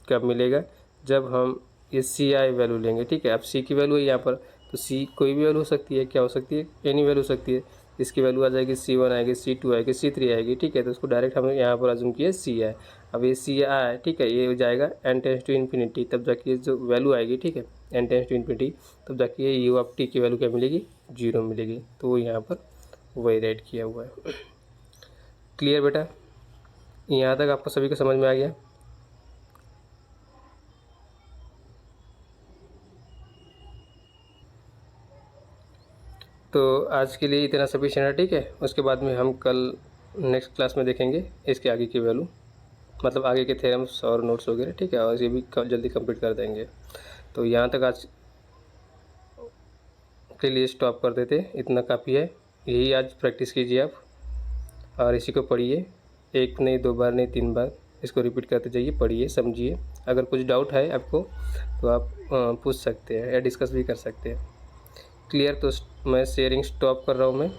कब मिलेगा, जब हम ये सी आई वैल्यू लेंगे, ठीक है। अब सी की वैल्यू है यहाँ पर, तो सी कोई भी वैल्यू हो सकती है, क्या हो सकती है, एनी वैल्यू हो सकती है। इसकी वैल्यू आ जाएगी C1 आएगी, C2 आएगी, C3 आएगी, ठीक है। तो उसको डायरेक्ट हम यहाँ पर अज्यूम किए सी है। अब ये सी आई, ठीक है, ये हो जाएगा एन टेंस टू इन्फिनिटी, तब जाके ये जो वैल्यू आएगी, ठीक है, एन टेंस टू इन्फिनिटी, तब जाके ये यू ऑफ टी की वैल्यू क्या मिलेगी, जीरो मिलेगी। तो वो यहाँ पर वही राइट किया हुआ है। क्लियर बेटा, यहाँ तक आपको सभी को समझ में आ गया। तो आज के लिए इतना सफिशिएंट है, ठीक है। उसके बाद में हम कल नेक्स्ट क्लास में देखेंगे इसके आगे की वैल्यू, मतलब आगे के थ्योरम्स और नोट्स वगैरह, ठीक है, और ये भी जल्दी कंप्लीट कर देंगे। तो यहाँ तक आज के लिए स्टॉप कर देते, इतना काफ़ी है। यही आज प्रैक्टिस कीजिए आप, और इसी को पढ़िए, एक नहीं, दो बार नहीं, 3 बार इसको रिपीट करते जाइए, पढ़िए, समझिए। अगर कुछ डाउट है आपको तो आप पूछ सकते हैं या डिस्कस भी कर सकते हैं। क्लियर, तो मैं शेयरिंग स्टॉप कर रहा हूँ मैं।